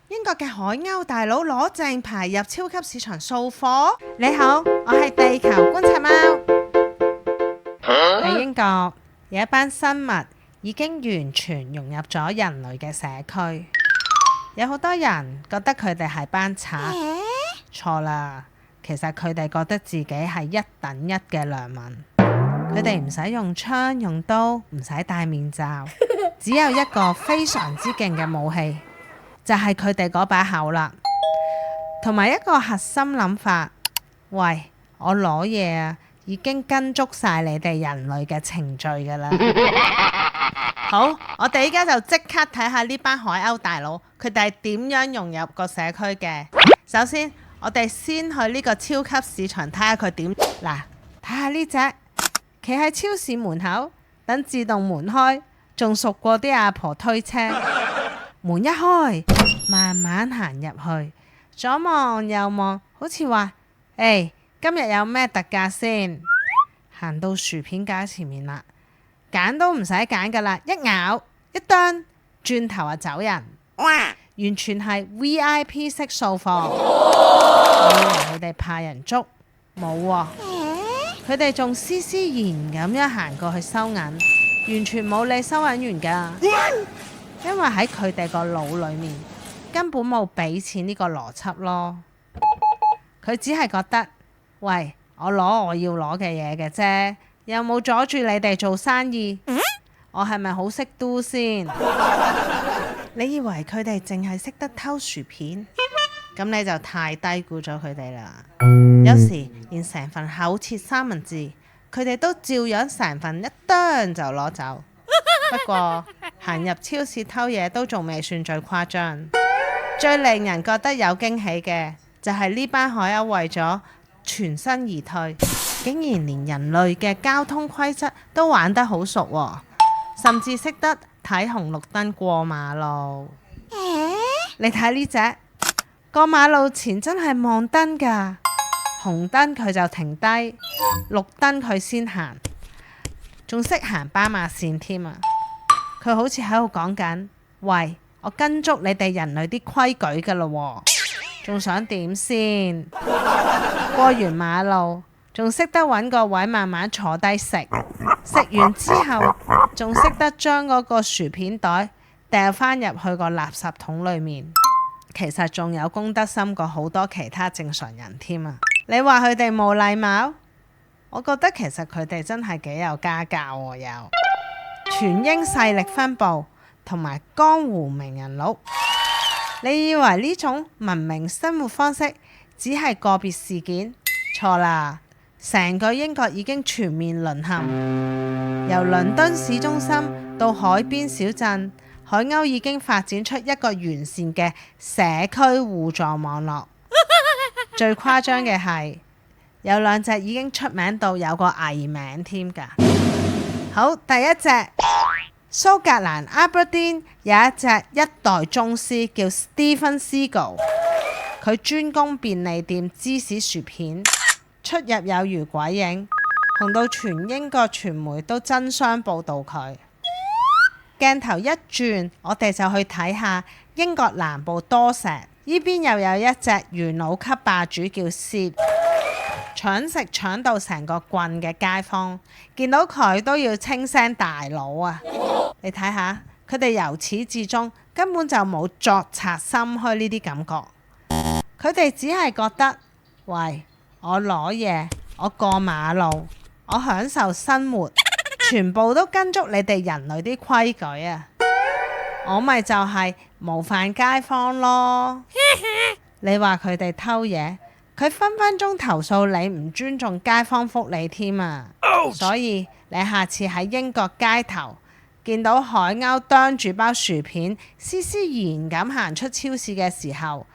英國嘅海鷗大佬攞正牌入超級市場掃貨。你好，我係地球觀察貓。喺英國有一班生物已經完全融入咗人類嘅社區，有好多人覺得佢哋係班賊，錯啦。其實佢哋覺得自己係一等一嘅良民，佢哋唔使用槍用刀，唔使戴面罩，只有一個非常之勁嘅武器，就係佢哋嗰把口啦，同埋一個核心諗法。喂，我攞嘢啊，已經跟足晒你哋人類嘅程序㗎啦。好，我哋依家就即刻睇下呢班海鷗大佬，佢哋係點樣融入個社區嘅。首先，我哋先去呢個超級市場睇下佢點。嗱，睇下呢隻企喺超市門口等自動門開，仲熟過啲阿婆推車。門一開，慢慢行入去，左望右望，好似話：今日有咩特價先？行到薯片架前面啦，揀都唔使揀噶啦，一咬一啄，轉頭就走人，完全係 VIP 式掃貨。你以為佢哋怕人捉？冇喎，佢哋仲斯斯然咁樣行過去收銀，完全冇理收銀員噶。因為喺佢哋個腦裏面根本冇俾錢呢個邏輯咯，佢只係覺得，喂，我攞我要攞嘅嘢嘅啫，又冇阻住你哋做生意，我係咪好識 do 先？你以為佢哋淨係識得偷薯片，咁你就太低估咗佢哋啦。有時連成份厚切三文治，佢哋都照樣成份一啄就攞走。不過行入超市偷嘢都仲未算最誇張，最令人覺得有驚喜嘅就係呢班海鷗為咗全身而退，竟然連人類嘅交通規則都玩得好熟喎，甚至識得睇紅綠燈過馬路。你睇呢隻過馬路前真係望燈㗎，紅燈佢就停低，綠燈佢先行，仲識行斑馬線添啊！佢好似喺度講緊，喂，我跟足你哋人類啲規矩㗎咯，仲想點先？過完馬路仲識得揾個位慢慢坐低食，食完之後仲識得將嗰個薯片袋掉返入去個垃圾桶裏面。其實仲有公德心過好多其他正常人添啊！你話佢哋冇禮貌？我覺得其實佢哋真係幾有家教喎，有全英勢力分佈同埋江湖名人錄。你以為呢種文明生活方式只係個別事件？錯啦，成個英國已經全面淪陷。由倫敦市中心到海邊小鎮，海鷗已經發展出一個完善嘅社區互助網絡。最誇張嘅係，有兩隻已經出名到有個藝名添㗎。好，第一隻蘇格蘭 Aberdeen 有一隻一代宗師叫 Steven Seagal， 佢專攻便利店芝士薯片，出入有如鬼影，紅到全英國傳媒都爭相報導佢。鏡頭一轉，我哋就去睇下英國南部多石，呢邊又有一隻元老級霸主叫 Sid， 搶食搶到成個郡嘅街坊，見到佢都要稱聲大佬啊！你睇下，佢哋由始至終根本就冇作賊心虛呢啲感覺，佢哋只係覺得，喂，我攞嘢，我過馬路，我享受生活，全部都跟足你哋人類啲規矩啊！我咪就係模範街坊咯。你話佢哋偷嘢，佢分分鐘投訴你唔尊重街坊福利添啊！所以你下次喺英國街頭見到海鷗啄住包薯片，斯斯然咁行出超市嘅時候，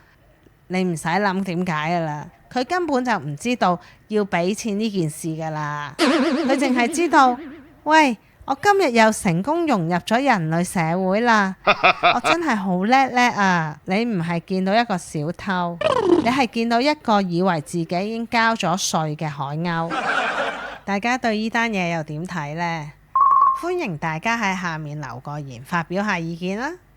你唔使諗點解噶啦，佢根本就唔知道要俾錢呢件事噶啦，佢淨係知道，喂，我今日又成功融入咗人類社會啦，我真係好叻叻啊！你唔係見到一個小偷，你係見到一個以為自己已經交咗稅嘅海鷗。大家對呢單嘢又點睇呢？歡迎大家喺下面留個言，發表下意見啦〜